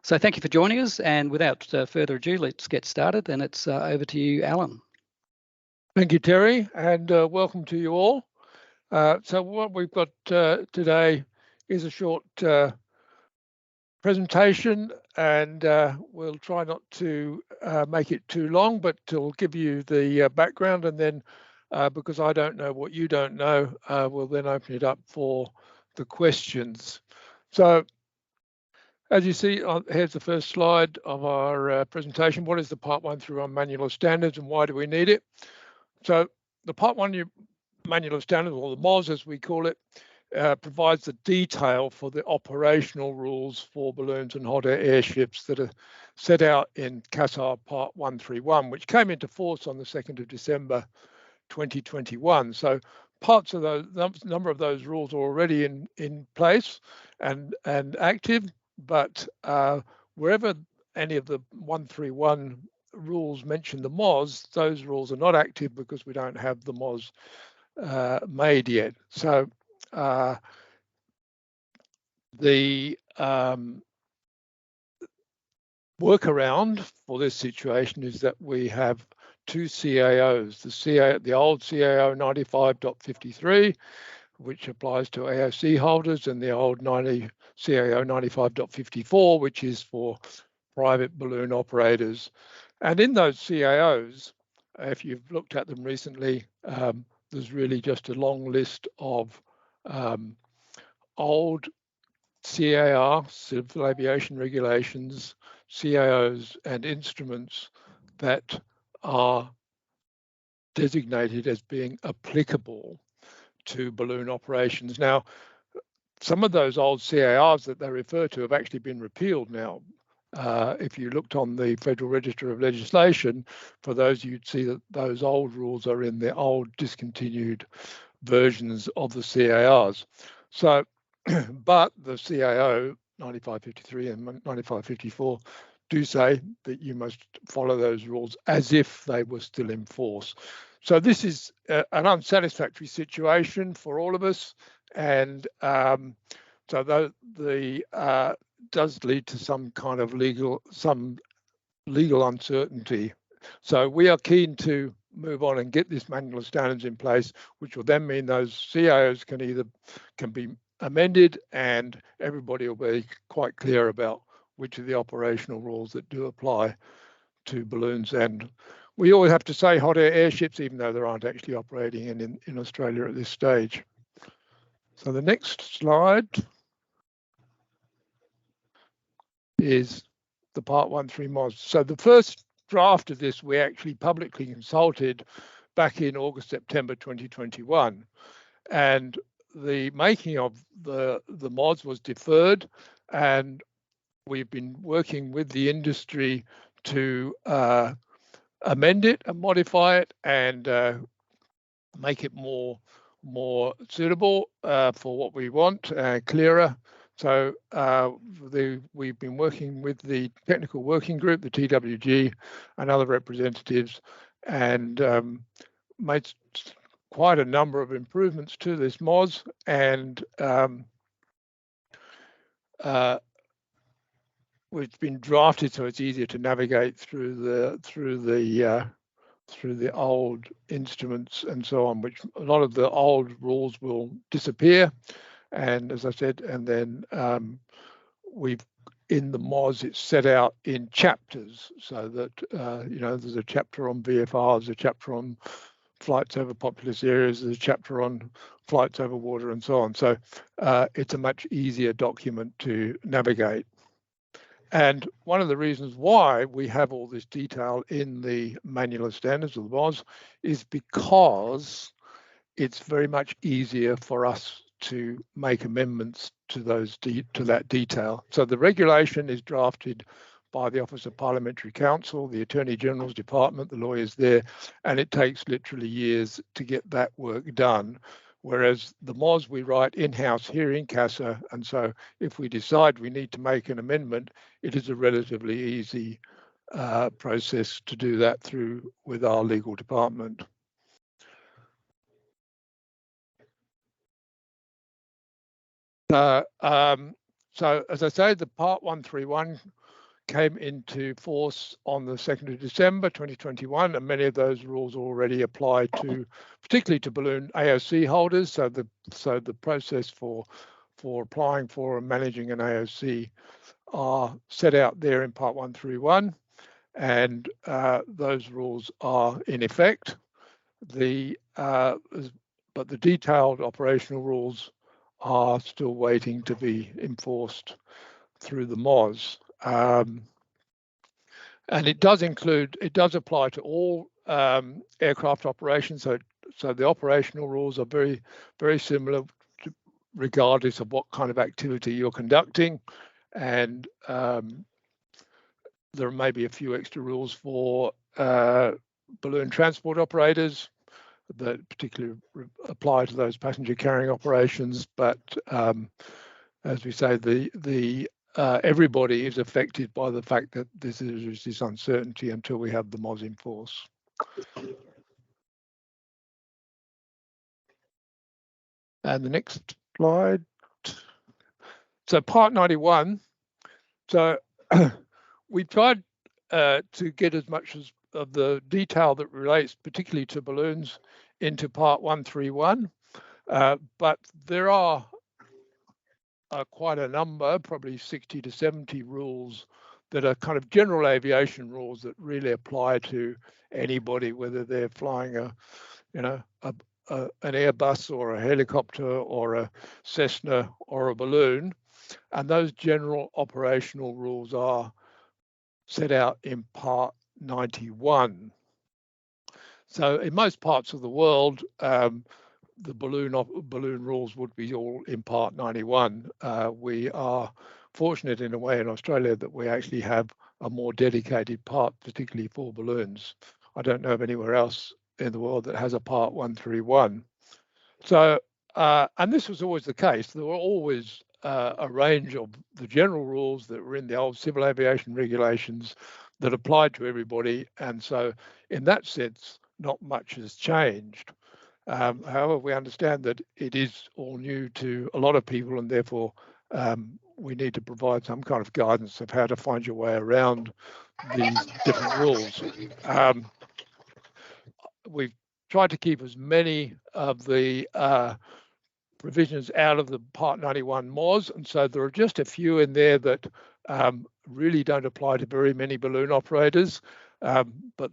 So thank you for joining us, and without further ado, let's get started, and it's over to you, Alan. Thank you, Terry, and welcome to you all. So what we've got today is a short presentation, and we'll try not to make it too long, but to give you the background, and then because I don't know what you don't know, we'll then open it up for the questions. So as you see, here's the first slide of our presentation. What is the Part 1 through on Manual of Standards, and why do we need it? So the Part 1 Manual of Standards, or the MOS as we call it, provides the detail for the operational rules for balloons and hot air airships that are set out in CASAR Part 131, which came into force on the 2nd of December 2021. So parts of those, number of those rules are already in place and active, but wherever any of the 131 rules mention the MOS, those rules are not active because we don't have the MOS made yet. So the workaround for this situation is that we have two CAOs, the old CAO 95.53, which applies to AOC holders, and the old CAO 95.54, which is for private balloon operators. And in those CAOs, if you've looked at them recently, there's really just a long list of old CAR, Civil Aviation Regulations, CAOs and instruments that are designated as being applicable to balloon operations. Now, some of those old CARs that they refer to have actually been repealed now. If you looked on the Federal Register of Legislation, for those you'd see that those old rules are in the old discontinued versions of the CARs. So, but the CAO 95.53 and 95.54 do say that you must follow those rules as if they were still in force. So this is an unsatisfactory situation for all of us, and so the does lead to some kind of legal uncertainty. So we are keen to move on and get this manual of standards in place, which will then mean those CAOs can be amended, and everybody will be quite clear about which are the operational rules that do apply to balloons. And we always have to say hot air airships, even though there aren't actually operating in Australia at this stage. So the next slide is the Part 1.3 MOS. So the first draft of this we actually publicly consulted back in August, September 2021. And the making of the MOS was deferred, and we've been working with the industry to amend it and modify it and make it more suitable for what we want, clearer. So we've been working with the technical working group, the TWG, and other representatives, and made quite a number of improvements to this MOS, and it's been drafted so it's easier to navigate through the old instruments and so on, which a lot of the old rules will disappear. And as I said, and then in the MOS, it's set out in chapters, so that there's a chapter on VFR, there's a chapter on flights over populous areas, there's a chapter on flights over water, and so on. So it's a much easier document to navigate. And one of the reasons why we have all this detail in the Manual of Standards, of the MOS, is because it's very much easier for us to make amendments to that detail. So the regulation is drafted by the Office of Parliamentary Counsel, the Attorney General's Department, the lawyers there, and it takes literally years to get that work done. Whereas the MOS we write in-house here in CASA, and so if we decide we need to make an amendment, it is a relatively easy process to do that through with our legal department. So as I say, the Part 131 came into force on the 2nd of December 2021, and many of those rules already apply to, particularly to balloon AOC holders. So the process for applying for and managing an AOC are set out there in Part 131, and those rules are in effect. But the detailed operational rules are still waiting to be enforced through the MOS. And it does apply to all aircraft operations. So the operational rules are very, very similar regardless of what kind of activity you're conducting. And there may be a few extra rules for balloon transport operators that particularly apply to those passenger carrying operations. But as we say, everybody is affected by the fact that this is this uncertainty until we have the MOS in force. And the next slide. So Part 91. So we tried to get as much of the detail that relates particularly to balloons into Part 131, but there are quite a number, probably 60 to 70 rules that are kind of general aviation rules that really apply to anybody, whether they're flying an Airbus or a helicopter or a Cessna or a balloon. And those general operational rules are set out in Part 91. So in most parts of the world, the balloon rules would be all in Part 91. We are fortunate in a way in Australia that we actually have a more dedicated part, particularly for balloons. I don't know of anywhere else in the world that has a Part 131. So, and this was always the case. There were always a range of the general rules that were in the old civil aviation regulations that applied to everybody. And so in that sense, not much has changed. However, we understand that it is all new to a lot of people, and therefore we need to provide some kind of guidance of how to find your way around these different rules. We've tried to keep as many of the provisions out of the Part 91 MOS, and so there are just a few in there that really don't apply to very many balloon operators. But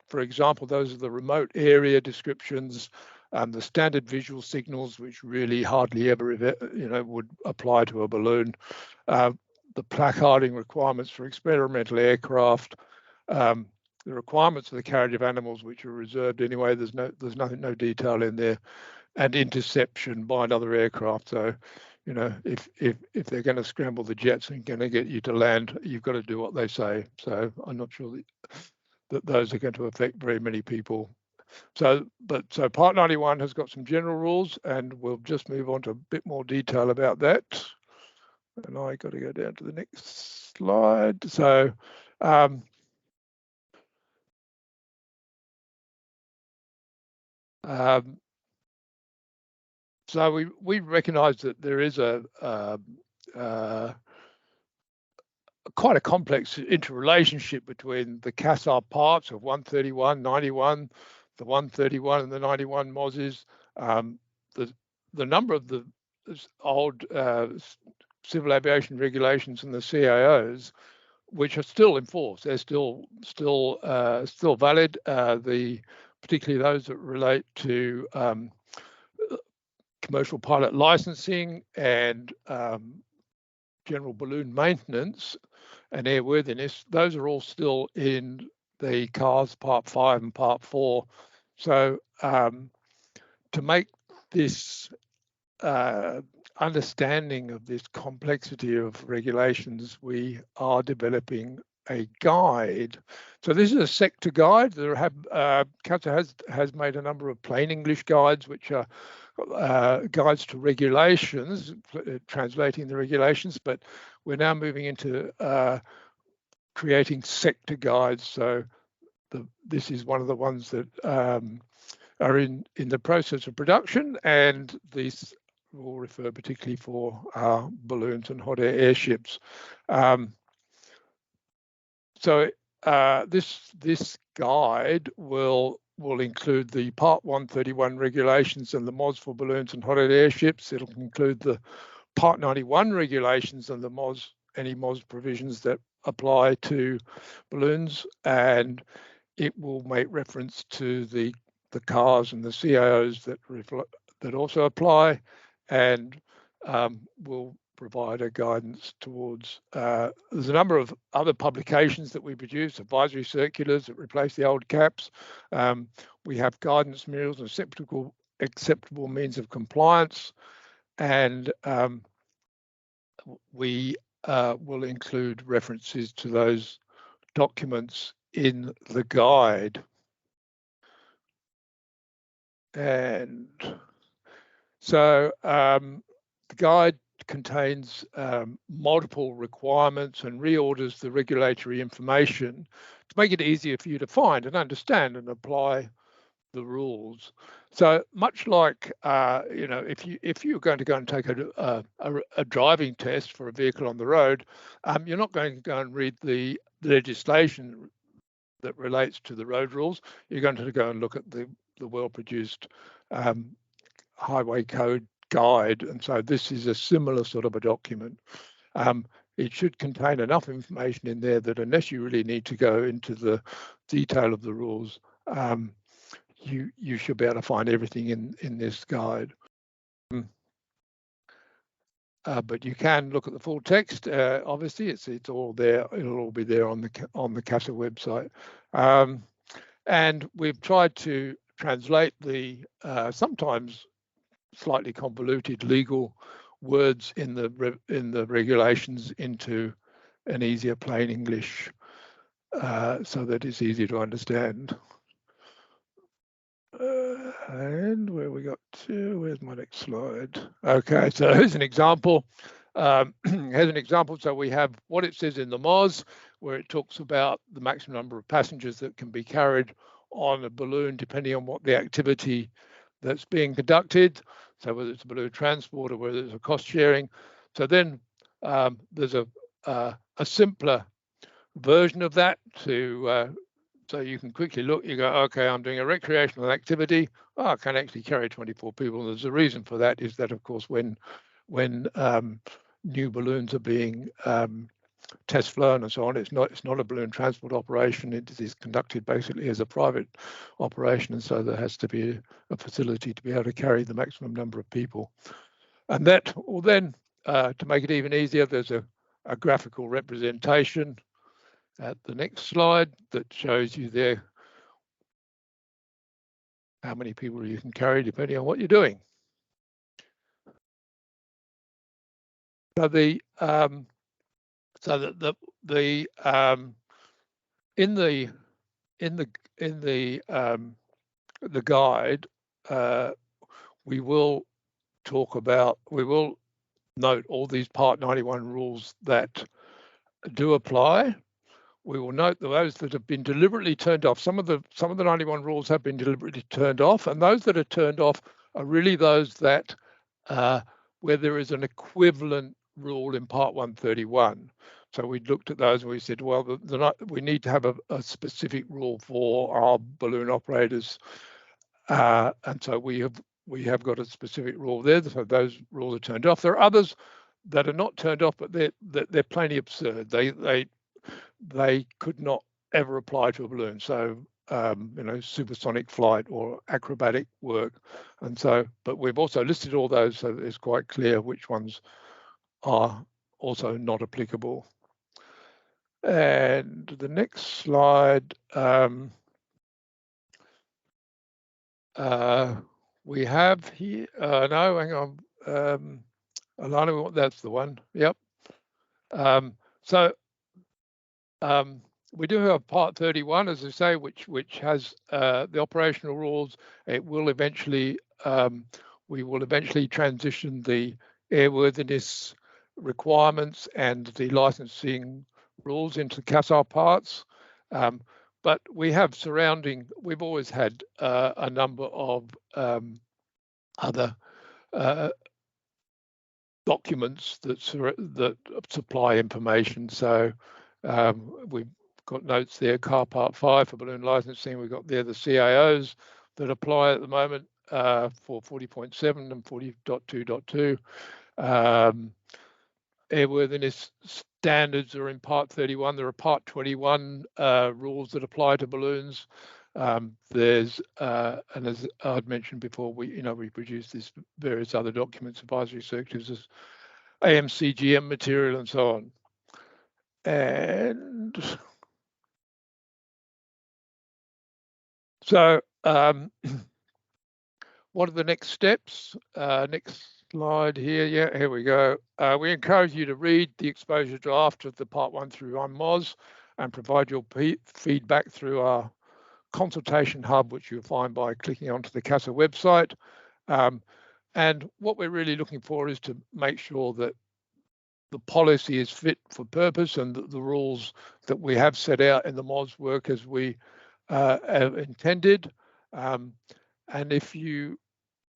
for example, those are the remote area descriptions, the standard visual signals, which really hardly ever, would apply to a balloon. The placarding requirements for experimental aircraft, the requirements for the carriage of animals, which are reserved anyway. There's no detail in there, and interception by another aircraft. So, if they're going to scramble the jets and going to get you to land, you've got to do what they say. So I'm not sure that those are going to affect very many people. So Part 91 has got some general rules, and we'll just move on to a bit more detail about that. And I got to go down to the next slide. So so we recognise that there is quite a complex interrelationship between the CASAR parts of 131, 91, the 131 and the 91 MOSs. The number of the old civil aviation regulations and the CAOs, which are still in force, they're still valid. Particularly those that relate to commercial pilot licensing and general balloon maintenance and airworthiness, those are all still in the CARS Part 5 and Part 4. So to make this understanding of this complexity of regulations, we are developing a guide. So this is a sector guide. CASA has made a number of plain English guides, which are guides to regulations, translating the regulations, but we're now moving into creating sector guides. So this is one of the ones that are in the process of production, and these will refer particularly for balloons and hot air airships. So this guide will include the Part 131 regulations and the MOS for balloons and hot air airships. It'll include the Part 91 regulations and the MOS, any MOS provisions that apply to balloons, and it will make reference to the CARs and the CAOs that also apply, and will provide a guidance towards. There's a number of other publications that we produce, advisory circulars that replace the old caps. We have guidance manuals and acceptable means of compliance, and we will include references to those documents in the guide. And so the guide contains multiple requirements and reorders the regulatory information to make it easier for you to find and understand and apply the rules. So much like if you're going to go and take a driving test for a vehicle on the road, you're not going to go and read the legislation that relates to the road rules. You're going to go and look at the well-produced highway code guide, and so this is a similar sort of a document. It should contain enough information in there that unless you really need to go into the detail of the rules, you should be able to find everything in this guide. But you can look at the full text. Obviously, it's all there. It'll all be there on the CASA website. And we've tried to translate the sometimes slightly convoluted legal words in the regulations into an easier plain English, so that it's easier to understand. And where we got to, where's my next slide? Okay, so here's an example. So we have what it says in the MOS, where it talks about the maximum number of passengers that can be carried on a balloon, depending on what the activity that's being conducted. So whether it's a balloon transport or whether it's a cost sharing. So then there's a simpler version of that so you can quickly look, you go, okay, I'm doing a recreational activity. Oh, I can actually carry 24 people. And there's a reason for that, is that, of course, when new balloons are being test flown and so on, it's not a balloon transport operation. It is conducted basically as a private operation, and so there has to be a facility to be able to carry the maximum number of people. And that will then, to make it even easier, there's a graphical representation at the next slide that shows you there how many people you can carry depending on what you're doing. So the guide, we will note all these Part 91 rules that do apply. We will note those that have been deliberately turned off. Some of the 91 rules have been deliberately turned off, and those that are turned off are really those that where there is an equivalent rule in Part 131. So we looked at those and we said, well, we need to have a specific rule for our balloon operators, and so we have got a specific rule there. So those rules are turned off. There are others that are not turned off, but they're plainly absurd. They could not ever apply to a balloon. So supersonic flight or acrobatic work, and so. But we've also listed all those, so it's quite clear which ones are also not applicable. And the next slide, we have here. No, hang on, Alana, that's the one. Yep. We do have Part 31, as I say, which has the operational rules. It will eventually, we will eventually transition the airworthiness requirements and the licensing rules into CASA parts. But we have we've always had a number of other documents that supply information. So we've got notes there, car part 5 for balloon licensing. We've got there the CIOs that apply at the moment for 40.7 and 40.2.2. Airworthiness standards are in Part 31. There are Part 21 rules that apply to balloons. There's and as I'd mentioned before, we produce these various other documents, advisory circulars, as AMCGM material and so on. And so what are the next steps? Next slide here. Yeah, here we go. We encourage you to read the exposure draft of the Part 1 through 1 MOS and provide your feedback through our consultation hub, which you'll find by clicking onto the CASA website. And what we're really looking for is to make sure that the policy is fit for purpose and that the rules that we have set out in the MOS work as we have intended. And if you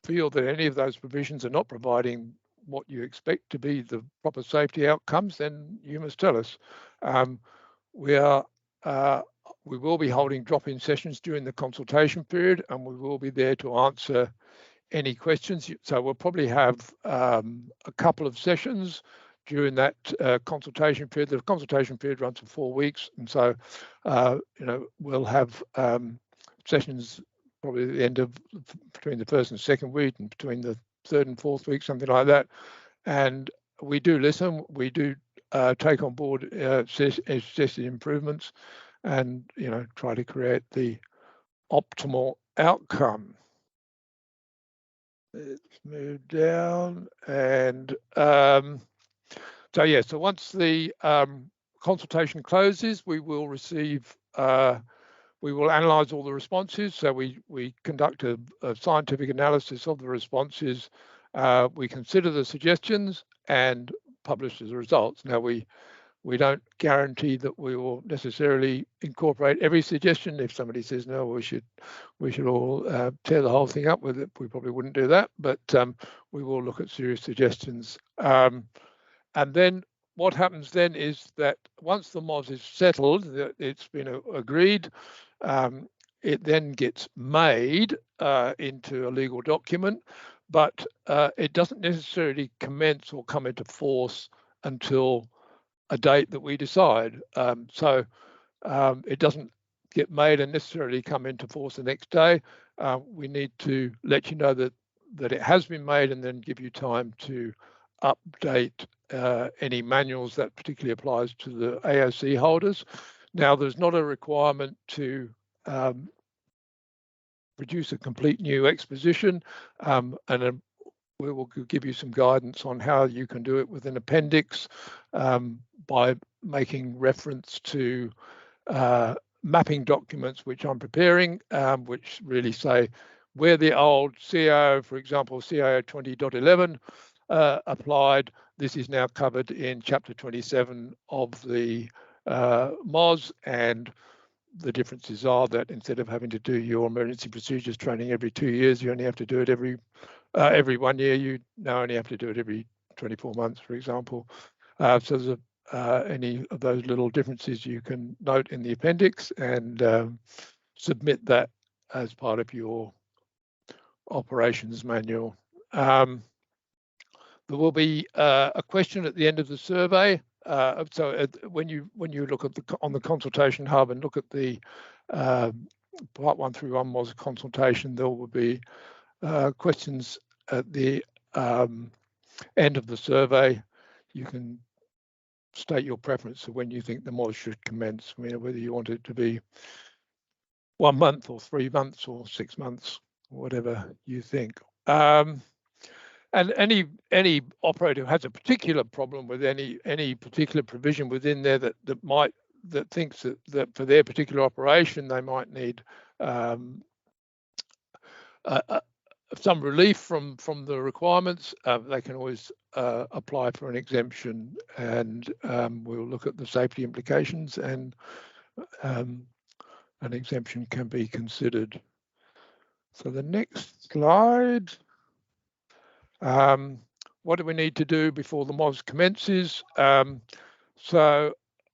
feel that any of those provisions are not providing what you expect to be the proper safety outcomes, then you must tell us. We will be holding drop-in sessions during the consultation period, and we will be there to answer any questions. So we'll probably have a couple of sessions during that consultation period. The consultation period runs for 4 weeks, and so we'll have sessions probably at the end of between the first and second week and between the third and fourth week, something like that. And we do listen, we do take on board suggested improvements and try to create the optimal outcome. Let's move down. And so yeah, so once the consultation closes, we will receive we will analyze all the responses. So we conduct a scientific analysis of the responses. We consider the suggestions and publish the results. Now we don't guarantee that we will necessarily incorporate every suggestion. If somebody says no, we should all tear the whole thing up with it, we probably wouldn't do that. But we will look at serious suggestions. And then what happens then is that once the MOS is settled, that it's been agreed, it then gets made into a legal document, but it doesn't necessarily commence or come into force until a date that we decide. So it doesn't get made and necessarily come into force the next day. We need to let you know that it has been made and then give you time to update any manuals that particularly applies to the AOC holders. Now, there's not a requirement to produce a complete new exposition, and we will give you some guidance on how you can do it with an appendix by making reference to mapping documents which I'm preparing, which really say where the old CIO, for example, CIO 20.11 applied, this is now covered in chapter 27 of the MOS, and the differences are that instead of having to do your emergency procedures training every 2 years, you only have to do it every 1 year. You now only have to do it every 24 months, for example. So there's any of those little differences you can note in the appendix and submit that as part of your operations manual. There will be a question at the end of the survey. So when you look at on the consultation hub and look at the Part 1 through 1 MOS consultation, there will be questions at the end of the survey. You can state your preference of when you think the MOS should commence, whether you want it to be 1 month or 3 months or 6 months, whatever you think. And any operator who has a particular problem with any particular provision within there that thinks that for their particular operation they might need some relief from the requirements, they can always apply for an exemption, and we'll look at the safety implications, and an exemption can be considered. So the next slide. what do we need to do before the MOS commences? So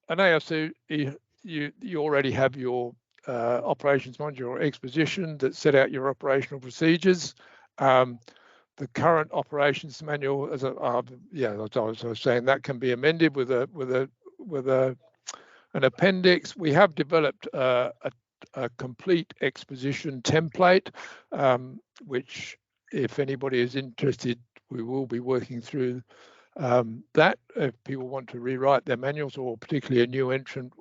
an AOC, you already have your operations module or exposition that set out your operational procedures. The current operations manual, as I was saying, that can be amended with an appendix. We have developed a complete exposition template, which, if anybody is interested, we will be working through that. If people want to rewrite their manuals, or particularly a new entrant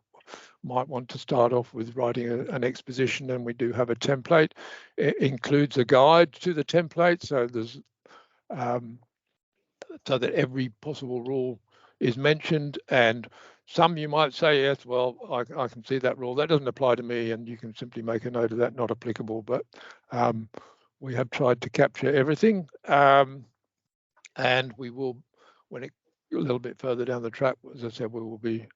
might want to start off with writing an exposition, and we do have a template. It includes a guide to the template, so there's so that every possible rule is mentioned. And some you might say, yes, well, I can see that rule, that doesn't apply to me, and you can simply make a note of that, not applicable. But we have tried to capture everything, and we will, when it a little bit further down the track, as I said, we will be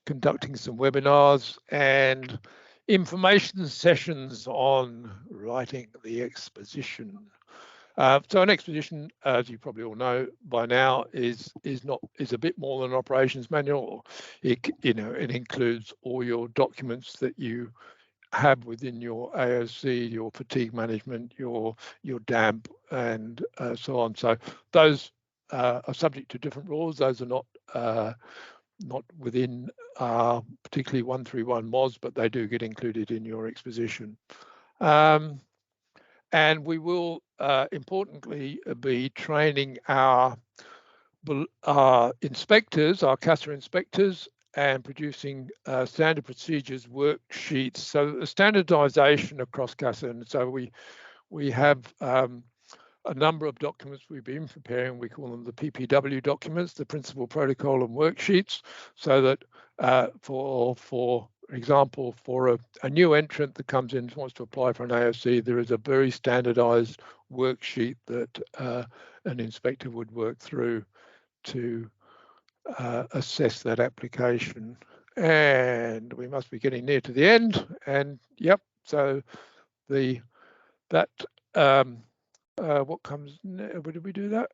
conducting some webinars and information sessions on writing the exposition. So an exposition, as you probably all know by now, is a bit more than an operations manual. It includes all your documents that you have within your AOC, your fatigue management, your damp, and so on. So those are subject to different rules. Those are not within particularly 131 MOS, but they do get included in your exposition. And we will importantly be training our inspectors, our CASA inspectors, and producing standard procedures worksheets. So the standardization across CASA, and so we have a number of documents we've been preparing. We call them the PPW documents, the principal protocol and worksheets, so that for example, for a new entrant that comes in and wants to apply for an AOC, there is a very standardized worksheet that an inspector would work through to assess that application. And we must be getting near to the end. And yep, so what comes next? Where did we do that?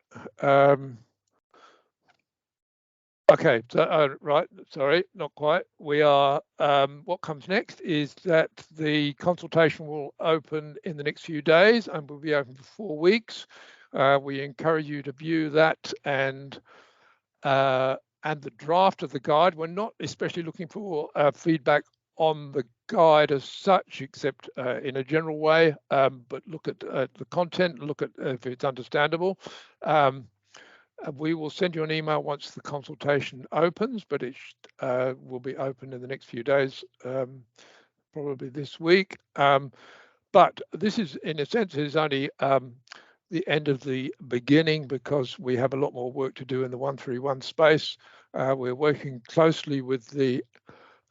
Okay, so right, sorry, not quite. We are, what comes next is that the consultation will open in the next few days and will be open for 4 weeks. We encourage you to view that and the draft of the guide. We're not especially looking for feedback on the guide as such, except in a general way, but look at the content, look at if it's understandable. We will send you an email once the consultation opens, but it will be open in the next few days, probably this week. But this is, in a sense, is only the end of the beginning, because we have a lot more work to do in the 131 space. We're working closely with the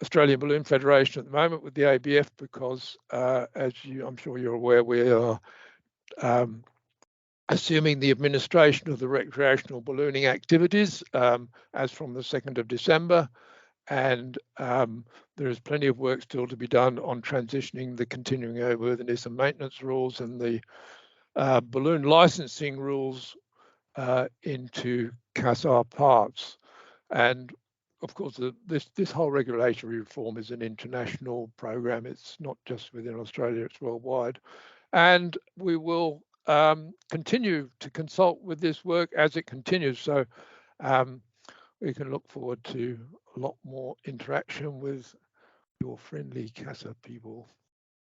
Australian Balloon Federation at the moment, with the ABF, because I'm sure you're aware, we are assuming the administration of the recreational ballooning activities as from the 2nd of December. And there is plenty of work still to be done on transitioning the continuing airworthiness and maintenance rules and the balloon licensing rules into CASAR parts. And of course, this whole regulatory reform is an international program. It's not just within Australia, it's worldwide. And we will continue to consult with this work as it continues. So we can look forward to a lot more interaction with your friendly CASA people.